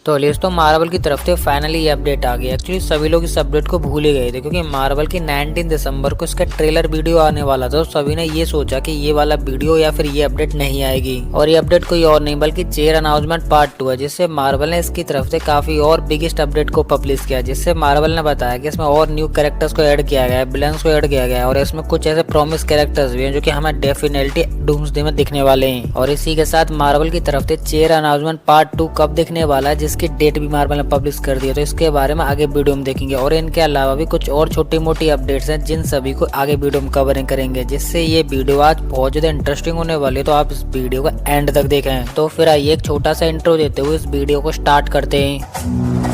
तो अलियस तो मार्वल की तरफ से फाइनली ये अपडेट आ गई। एक्चुअली सभी लोग इस अपडेट को भूल ही गए थे क्योंकि मार्वल की 19 दिसंबर को इसका ट्रेलर वीडियो आने वाला था। तो सभी ने ये सोचा कि ये वाला वीडियो या फिर ये अपडेट नहीं आएगी, और ये अपडेट कोई और नहीं बल्कि चेयर अनाउंसमेंट पार्ट 2 है, जिससे मार्वल ने इसकी तरफ से काफी और बिगेस्ट अपडेट को पब्लिश किया। जिससे मार्वल ने बताया कि इसमें और न्यू कैरेक्टर्स को ऐड किया गया है, विलन्स को ऐड किया गया है, और इसमें कुछ ऐसे प्रॉमिस कैरेक्टर्स भी हैं जो कि हमें डेफिनेटली डूम्सडे में दिखने वाले हैं। और इसी के साथ मार्वल की तरफ से चेयर अनाउंसमेंट पार्ट 2 कब दिखने वाला है, जिसकी डेट भी मार्वल ने पब्लिश कर दिया। तो इसके बारे में आगे वीडियो में देखेंगे, और इनके अलावा भी कुछ और छोटी मोटी अपडेट्स हैं जिन सभी को आगे वीडियो में कवरिंग करेंगे। जिससे ये वीडियो आज बहुत ज्यादा इंटरेस्टिंग होने वाली है, तो आप इस वीडियो को एंड तक देखें। तो फिर आइए एक छोटा सा इंट्रो देते हुए इस वीडियो को स्टार्ट करते हैं।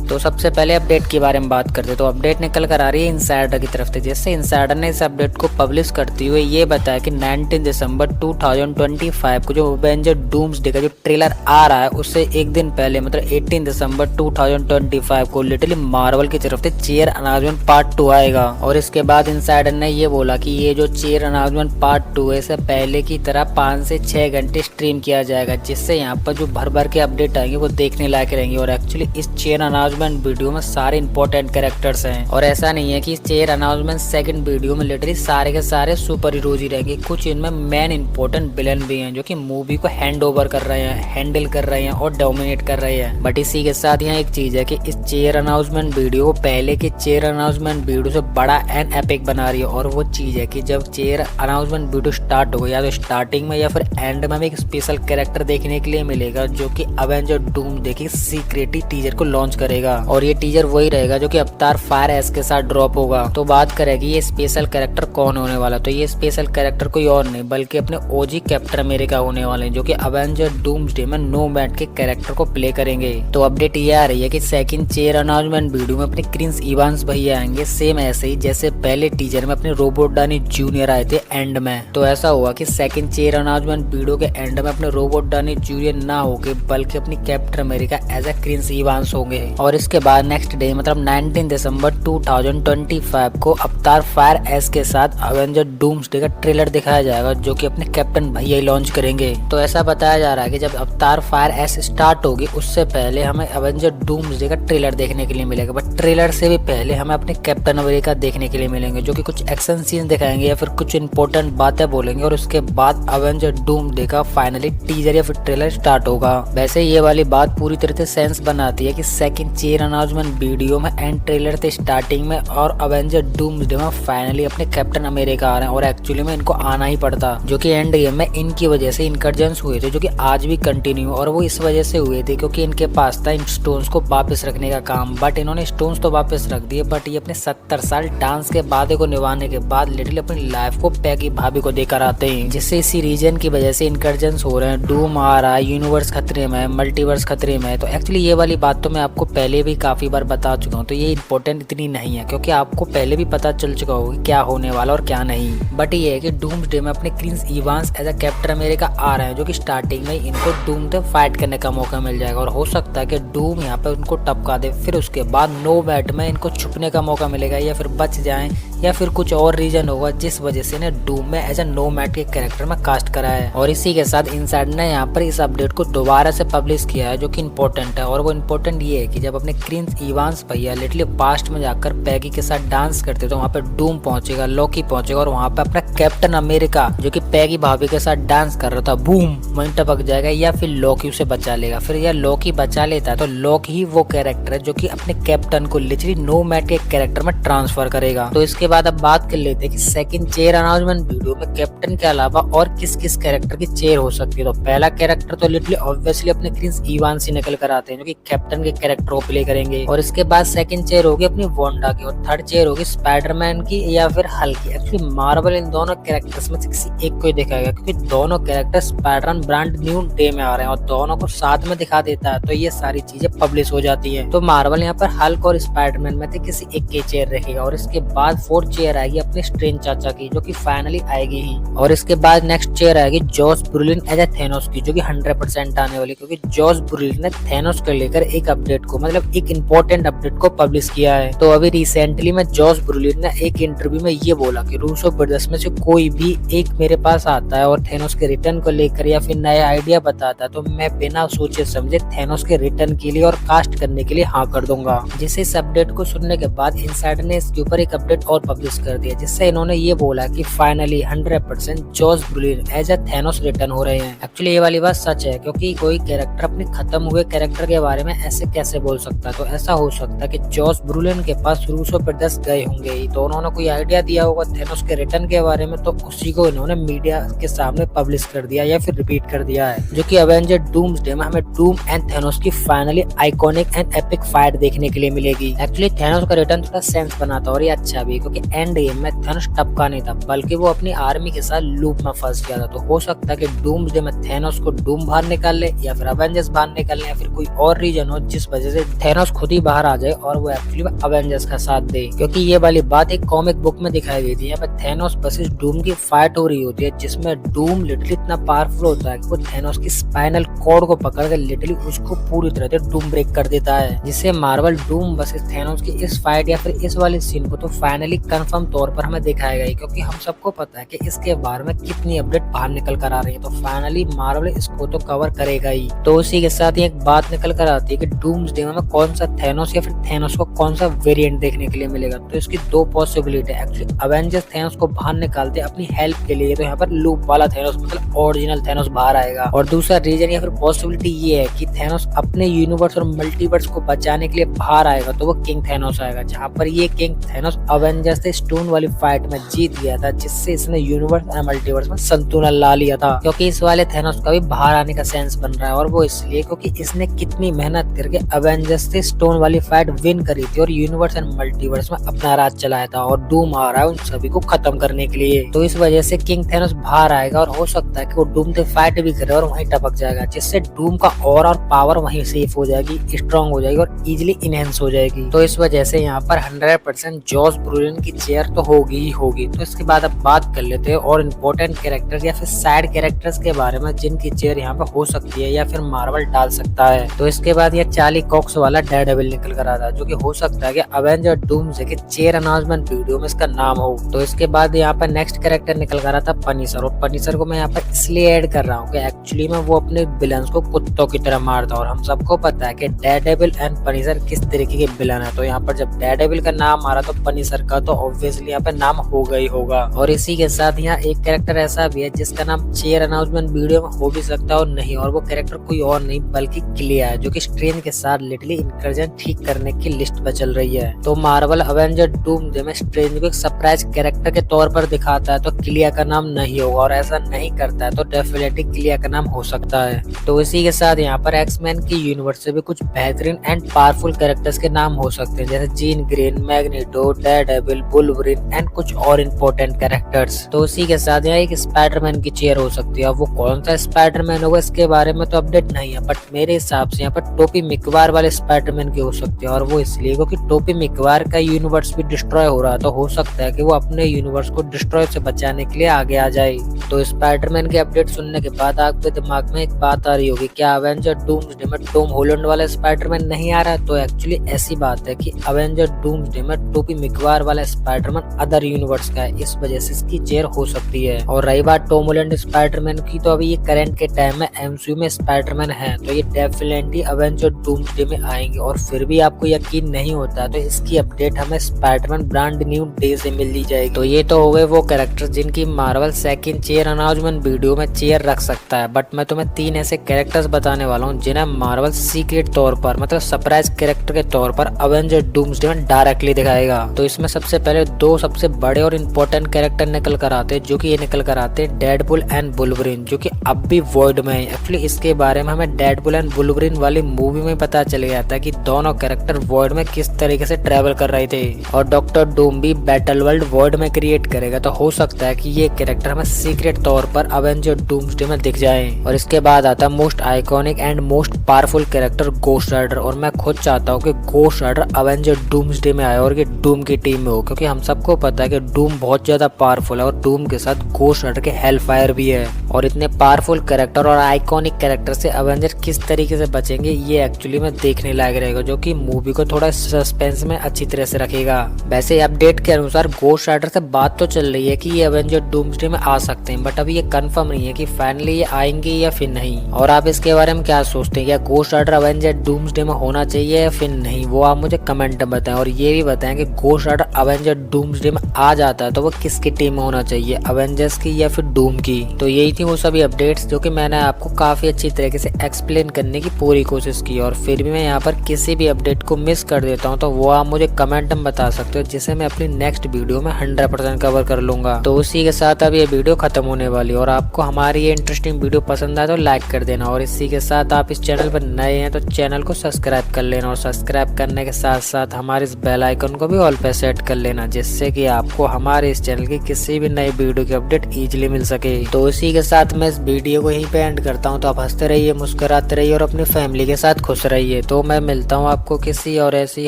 तो सबसे पहले अपडेट के बारे में बात करते हैं। तो अपडेट निकल कर आ रही है इनसाइडर की तरफ से, जिससे इनसाइडर ने इस अपडेट को पब्लिश करते हुए ये बताया कि 19 दिसंबर 2025 को जो अवेंजर डूम्सडे का जो ट्रेलर आ रहा है, उससे एक दिन पहले मतलब 18 दिसंबर 2025 को लिटरली मार्वल की तरफ से चेयर अनाउंसमेंट पार्ट 2 आएगा। और इसके बाद इनसाइडर ने ये बोला कि ये जो चेयर अनाउंसमेंट पार्ट 2 है, इसे पहले की तरह 5 से 6 घंटे स्ट्रीम किया जाएगा, जिससे यहाँ पर जो भर भर के अपडेट आएंगे वो देखने लायक रहेंगे। और एक्चुअली इस चेयर अनाउंसमेंट वीडियो में सारे इंपॉर्टेंट कैरेक्टर्स हैं, और ऐसा नहीं है कि इस चेयर अनाउंसमेंट सेकंड वीडियो में लिटरली सारे के सारे सुपर हीरोज ही रहेंगे। कुछ इनमें मेन इंपॉर्टेंट विलन भी हैं जो कि मूवी को हैंड ओवर कर रहे हैं, हैंडल कर रहे हैं और डोमिनेट कर रहे हैं। बट इसी के साथ यहाँ एक चीज है कि इस चेयर अनाउंसमेंट वीडियो पहले के चेयर अनाउंसमेंट वीडियो से बड़ा एंड एपिक बना रही है। और वो चीज है कि जब चेयर अनाउंसमेंट वीडियो स्टार्ट होगा, या तो स्टार्टिंग में या फिर एंड में एक स्पेशल कैरेक्टर देखने के लिए मिलेगा जो कि अवेंजर डूम्सडे की सीक्रेट टीजर को लॉन्च करेगा। और ये टीजर वही रहेगा जो कि अवतार फायर एस के साथ ड्रॉप होगा। तो बात करेगी ये स्पेशल कैरेक्टर कौन होने वाला, तो ये स्पेशल कैरेक्टर कोई और नहीं बल्कि अपने ओजी कैप्टन अमेरिका होने वाले हैं, जो कि अवेंजर डूम्सडे में नोमैड के कैरेक्टर को प्ले करेंगे। तो अपडेट ये आ रही है कि सेकंड चेयर अनाउंसमेंट वीडियो में अपने क्रिस इवांस भैया आएंगे, सेम ऐसे ही जैसे पहले टीजर में अपने रोबोट डानी जूनियर आए थे एंड में। तो ऐसा हुआ कि सेकंड चेयर अनाउंसमेंट वीडियो के एंड में अपने रोबोट डानी जूनियर ना होके बल्कि अपनी Captain America as a Chris Evans होंगे। और इसके बाद नेक्स्ट डे मतलब 19 दिसंबर 2025 को अवतार फायर एस के साथ अवेंजर डूम्सडे का ट्रेलर दिखाया जाएगा, जो कि अपने कैप्टन भैया लॉन्च करेंगे। तो ऐसा बताया जा रहा है कि जब अवतार फायर एस स्टार्ट होगी उससे पहले हमें अवेंजर डूम्सडे का ट्रेलर देखने के लिए मिलेगा। बट ट्रेलर से भी पहले हमें अपने कैप्टन अमेरिका देखने के लिए मिलेंगे, जो कि कुछ एक्शन सीन दिखाएंगे या फिर कुछ इंपॉर्टेंट बातें बोलेंगे। और उसके बाद अवेंजर डूम्सडे का फाइनली टीजर या फिर ट्रेलर स्टार्ट होगा। वैसे ये वाली बात पूरी तरह से सेंस बनाती है कि सेकंड चेयर अनाउंसमेंट वीडियो में एंड ट्रेलर थे स्टार्टिंग में, और अवेंजर डूम्सडे में फाइनली अपने कैप्टन अमेरिका आ रहे हैं। और एक्चुअली में इनको आना ही पड़ता, जो कि एंड गेम में इनकी वजह से इनकर्जन्स हुए थे, जो कि आज भी कंटिन्यू। और वो इस वजह से हुए थे क्योंकि इनके पास था इन स्टोन्स को वापस रखने का काम। बट इन्होंने स्टोन्स तो वापस रख दिए, बट ये अपने 70 साल डांस के वादे को निभाने के बाद लिटरली अपनी लाइफ को पैगी भाभी को देकर आते हैं, जिससे इसी रीजन की वजह से इनकर्जन्स हो रहे हैं। डूम आ रहा है, यूनिवर्स खतरे में है, मल्टीवर्स खतरे में है। तो एक्चुअली ये वाली बात तो मैं आपको पहले भी काफी बार बता चुका हूँ, तो ये इंपॉर्टेंट इतनी नहीं है क्योंकि आपको पहले भी पता चल चुका होगा क्या होने वाला और क्या नहीं। बट ये है कि डूम्सडे में अपने Chris Evans as a Captain America आ रहे हैं, जो कि स्टार्टिंग में इनको डूम से फाइट करने का मौका मिल जाएगा। और हो सकता है कि डूम यहाँ पे उनको टपका दे, फिर उसके बाद नोमैड में इनको छुपने का मौका मिलेगा, या फिर बच जाएं, या फिर कुछ और रीजन होगा जिस वजह से ने डूम में एज अ नोमैड के कैरेक्टर में कास्ट करा है। और इसी के साथ इनसाइडर ने यहाँ पर इस अपडेट को दोबारा से पब्लिश किया है, जो कि इम्पोर्टेंट है। और वो इम्पोर्टेंट ये है कि जब अपने क्रिस इवांस भैया लिटरली पास्ट में जाकर पैगी के साथ डांस करते तो वहाँ पे डूम पहुंचेगा, लोकी पहुंचेगा, और वहाँ पे अपना कैप्टन अमेरिका जो कि पैगी भाभी के साथ डांस कर रहा था बूम वहीं टपक जाएगा, या फिर लोकी उसे बचा लेगा। फिर यह लोकी बचा लेता है तो लोकी ही वो कैरेक्टर है जो कि अपने कैप्टन को लिटरली नोमैड के कैरेक्टर में ट्रांसफर करेगा। तो इसके बाद अब बात कर लेते हैं कि सेकंड चेयर अनाउंसमेंट वीडियो में कैप्टन के अलावा और किस किस कैरेक्टर की चेयर हो सकती है। तो पहला कैरेक्टर तो लिटरली ऑब्वियसली अपने क्रिस इवांस ही निकल कर आते हैं, जो कि कैप्टन के कैरेक्टर को प्ले करेंगे। और इसके बाद सेकंड चेयर होगी अपनी वांडा की, और थर्ड चेयर होगी स्पाइडरमैन की या फिर हल्क की। एक्चुअली मार्वल इन दोनों कैरेक्टर्स में से किसी एक को ही दिखाएगा, क्योंकि दोनों character Spiderman brand new day में आ रहे हैं और दोनों को साथ में दिखा देता है, तो ये सारी चीजें पब्लिश हो जाती है। तो मार्वल यहाँ पर हल्क और स्पाइडरमैन में से किसी एक की चेयर रखेगा। और इसके बाद फोर्थ चेयर आएगी अपनी अपने स्ट्रेंज चाचा की, जो कि फाइनली आएगी ही। और इसके बाद नेक्स्ट चेयर आएगी Jos Brolin as a Thanos की, जो कि 100% आने वाली, क्योंकि जॉस ब्रुलिन ने थेनोस को लेकर एक अपडेट को, मतलब एक इंपॉर्टेंट अपडेट को पब्लिश किया है। तो अभी रिसेंटली में जॉस ब्रुलिन ने एक इंटरव्यू में ये बोला कि रूसो ब्रदर्स में से कोई भी एक मेरे पास आता है और थेनोस के रिटर्न को लेकर या फिर नया आइडिया बताता है, तो मैं बिना सोचे समझे थेनोस के रिटर्न के लिए और कास्ट करने के लिए हाँ कर दूंगा। जिसे इस अपडेट को सुनने के बाद इनसाइडर ने इसके ऊपर एक अपडेट और पब्लिश कर दिया, जिससे इन्होंने ये बोला कि finally 100% Josh Brolin as a Thanos return हो रहे हैं। एक्चुअली ये वाली बात सच है, क्योंकि कोई कैरेक्टर अपने खत्म हुए कैरेक्टर के बारे में ऐसे कैसे बोल सकता है। तो ऐसा हो सकता है कि जॉस ब्रुलिन के पास रूसो ब्रदर्स गए होंगे, तो उन्होंने कोई आइडिया दिया होगा थेनोस के रिटर्न के बारे में, तो उसी को इन्होंने मीडिया के सामने पब्लिश कर दिया या फिर रिपीट कर दिया है। जो कि एवेंजर डूम्सडे में हमें डूम एंड थेनोस की finally iconic and epic fight देखने के लिए मिलेगी। एक्चुअली थेनोस का रिटर्न थोड़ा सेंस बनाता और ये अच्छा भी, क्योंकि एंड गेम में थेनोस टपका नहीं था, बल्कि वो अपनी आर्मी के साथ लूप में फंस गया था। तो हो सकता है कि डूम्सडे में थेनोस को डूम बाहर निकाल ले, या फिर अवेंजर्स बाहर निकाल ले, या फिर कोई और रीजन हो जिस वजह से थेनोस खुद ही बाहर आ जाए और वो एक्चुअली अवेंजर्स का साथ दे। क्योंकि ये वाली बात एक कॉमिक बुक में दिखाई गई थी। यहाँ पे थेनोस वर्सेस डूम की फाइट हो रही होती है, जिसमें डूम लिटरली इतना पावरफुल होता है कि वो थेनोस की स्पाइनल कॉर्ड को पकड़ कर लिटरली उसको पूरी तरह से डूम ब्रेक कर देता है। जिससे मार्वल डूम वर्सेस थेनोस की इस फाइट या फिर इस वाले सीन को तो फाइनली कंफर्म तौर पर हमें दिखाया गया, क्योंकि हम सबको पता है कि इसके बारे में कितनी अपडेट बाहर निकल कर आ रही है। तो फाइनली मार्वल इसको तो कवर करेगा ही। तो उसी के साथ ही एक बात निकल कर आती है कि डूम्सडे में कौन सा थेनोस या फिर थेनोस को कौन सा वेरिएंट देखने के लिए मिलेगा। तो इसकी दो पॉसिबिलिटी है। एक्चुअली अवेंजर्स थेनोस को बाहर निकालते अपनी हेल्प के लिए, तो यहाँ पर लूप वाला थेनोस मतलब ओरिजिनल थेनोस बाहर आएगा। और दूसरा रीजन या फिर पॉसिबिलिटी ये है कि थेनोस अपने यूनिवर्स और मल्टीवर्स को बचाने के लिए बाहर आएगा, तो वो किंग थेनोस आएगा, जहाँ पर ये किंग थेनोस अवेंजर्स से स्टोन वाली फाइट में जीत गया था, जिससे इसने यूनिवर्स और मल्टीवर्स में संतुलन ला लिया था। क्योंकि इस वाले थेनोस का भी बाहर आने का सेंस बन रहा है, और वो इसलिए क्योंकि इसने कितनी मेहनत करके अवेंजर्स से स्टोन वाली फाइट विन करी थी और यूनिवर्स एंड मल्टीवर्स में अपना राज चलाया था, और डूम आ रहा है उन सभी को खत्म करने के लिए। तो इस वजह से किंग थेनोस बाहर आएगा, और हो सकता है कि वो डूम से फाइट भी करे और वहीं टपक जाएगा, जिससे डूम का और पावर वहीं सेफ हो जाएगी, स्ट्रॉन्ग हो जाएगी और इजिली इनहेंस हो जाएगी। तो इस वजह से यहाँ पर 100% जॉस ब्रुलिन की चेयर तो होगी ही होगी। तो इसके बाद अब बात कर लेते हैं और इम्पोर्टेंट कैरेक्टर या फिर साइड कैरेक्टर्स के बारे में, जिनकी चेयर यहाँ पे हो सकती है या फिर मार्वल डाल सकता है। तो इसके बाद ये चार्ली कॉक्स वाला डेयरडेविल निकल कर आता है, जो कि हो सकता है कि अवेंजर डूम्सडे के चेयर अनाउंसमेंट वीडियो में इसका नाम हो। तो इसके बाद यहाँ पर नेक्स्ट कैरेक्टर निकल कर आता है पनिशर, और पनिशर को मैं यहाँ पर इसलिए ऐड कर रहा हूँ कि एक्चुअली में वो अपने विलन्स को कुत्तों की तरह मारता है, और हम सबको पता है कि डेयरडेविल एंड पनिशर किस तरीके के विलन है। तो यहाँ पर जब डेयरडेविल का नाम आ रहा तो पनिशर का तो ऑब्वियसली यहाँ पे नाम होगा ही होगा। और इसी के साथ यहाँ एक कैरेक्टर ऐसा भी है जिसका नाम चेयर अनाउंसमेंट वीडियो में हो भी सकता है और नहीं, और वो कैरेक्टर कोई और नहीं बल्कि क्लिया है, जो कि स्ट्रेंज के साथ लिटरली इंकर्जन ठीक करने की लिस्ट पे चल रही है। तो मार्वल अवेंजर डूम्सडे में स्ट्रेंज को एक सरप्राइज कैरेक्टर के तौर पर दिखाता है, तो क्लिया का नाम नहीं होगा, और ऐसा नहीं करता है तो डेफिनेटली क्लिया का नाम हो सकता है। तो इसी के साथ यहाँ पर एक्समैन की यूनिवर्स से भी कुछ बेहतरीन एंड पावरफुल कैरेक्टर्स के नाम हो सकते हैं, जैसे gene green, magneto, Daredevil, Wolverine and कुछ और इम्पोर्टेंट कैरेक्टर्स। तो इसी के साथ यहाँ एक स्पाइडरमैन की चेयर हो सकती है। अब वो कौन सा स्पाइडरमैन होगा इसके बारे में तो अपडेट नहीं है, बट मेरे हिसाब से यहाँ पर टोपी मिकवार वाले स्पाइडरमैन की हो सकती है, और वो इसलिए क्योंकि टोपी मिकवार का यूनिवर्स भी डिस्ट्रॉय हो रहा है, तो हो सकता है कि वो अपने यूनिवर्स को डिस्ट्रॉय से बचाने के लिए आगे आ जाए। तो स्पाइडरमैन के अपडेट सुनने के बाद आपके दिमाग में एक बात आ रही होगी, क्या अवेंजर डूम्सडे में टॉम हॉलैंड वाला स्पाइडरमैन नहीं आ रहा? तो एक्चुअली ऐसी बात है कि अवेंजर डूम्सडे में टोपी मिकवार वाला स्पाइडरमैन अदर यूनिवर्स का है, इस वजह से इसकी चेयर हो सकती है। और रही बात टॉम हॉलैंड स्पाइडरमैन की, तो अभी ये करंट के टाइम में एमसीयू में स्पाइडरमैन है, तो ये डेफिनेटली अवेंजर डूम्सडे में आएंगे। और फिर भी आपको यकीन नहीं होता तो इसकी अपडेट हमें स्पाइडरमैन ब्रांड न्यू डे से मिल ली जाएगी। तो ये तो हो गए वो कैरेक्टर जिनकी Marvel second chair announcement video में चेयर रख सकता है, बट मैं तुम्हें 3 ऐसे कैरेक्टर्स बताने वाला हूँ जिन्हें मार्वल सीक्रेट तौर पर मतलब सरप्राइज कैरेक्टर के तौर पर अवेंजर डूम्सडे में डायरेक्टली दिखाएगा। तो इसमें सबसे पहले 2 सबसे बड़े और इम्पोर्टेंट कैरेक्टर निकल कर आते हैं, जो कि ये निकल कर आते हैं डेडपुल एंड वुल्वरिन, जो कि अब भी वॉइड में है। एक्चुअली इसके बारे में हमें डेडपुल एंड वुल्वरिन वाली मूवी में पता चल गया था कि दोनों कैरेक्टर वॉइड में किस तरीके से ट्रेवल कर रहे थे, और डॉक्टर डूम भी बैटल वर्ल्ड वॉइड में क्रिएट करेगा। तो हो सकता है कि ये कैरेक्टर हमें सीक्रेट तौर पर अवेंजर डूम्सडे में दिख जाए। और इसके बाद आता है most iconic and most powerful character ghost rider, और मैं खुद चाहता हूँ कि घोस्ट राइडर अवेंजर डूम्सडे में आए और ये डूम की टीम में हो, क्योंकि हम सबको पता है कि डूम बहुत ज्यादा पावरफुल है और डूम के साथ घोस्ट राइडर के हेलफायर भी है। और इतने पावरफुल कैरेक्टर और आइकॉनिक कैरेक्टर से अवेंजर किस तरीके से बचेंगे ये एक्चुअली में देखने लायक रहेगा, जो कि मूवी को थोड़ा सस्पेंस में अच्छी तरह से रखेगा। वैसे अपडेट के अनुसार घोस्ट राइडर से बात तो चल रही है कि ये अवेंजर डूम्सडे में आ सकते हैं, बट अभी ये कंफर्म नहीं है कि फाइनली ये आएंगे या फिर नहीं। और आप इसके बारे में क्या सोचते हैं, क्या घोस्ट राइडर अवेंजर डूम्सडे में होना चाहिए या फिर नहीं, वो आप मुझे कमेंट में बताएं। और ये भी बताएं कि घोस्ट राइडर अवेंजर डूम्सडे में आ जाता है तो वो किसकी टीम में होना चाहिए, अवेंजर्स की या फिर डूम की। तो यही थी वो सभी अपडेट्स जो कि मैंने आपको काफी अच्छी तरीके से एक्सप्लेन करने की पूरी कोशिश की। और फिर भी मैं यहाँ पर किसी भी अपडेट को मिस कर देता हूँ तो वो आप मुझे कमेंट में बता सकते हो, जिसे मैं अपनी नेक्स्ट वीडियो में 100% कवर कर लूंगा। तो उसी के साथ अब ये वीडियो खत्म होने वाली है और आपको हमारी ये इंटरेस्टिंग वीडियो पसंद आए तो लाइक कर देना। और इसी के साथ आप इस चैनल पर नए हैं तो चैनल को सब्सक्राइब कर लेना और सब्सक्राइब करने के साथ साथ हमारे इस बेल आइकन को भी ऑल पे सेट कर लेना, जिससे कि आपको हमारे इस चैनल की किसी भी नई वीडियो की अपडेट इजीली मिल सके। तो इसी के साथ मैं इस वीडियो को यहीं पे एंड करता हूँ। तो आप हंसते रहिए, मुस्कुराते रहिए और अपनी फैमिली के साथ खुश रहिए। तो मैं मिलता हूँ आपको किसी और ऐसी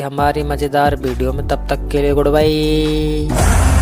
हमारी मजेदार वीडियो में, तब तक के लिए गुड बाय।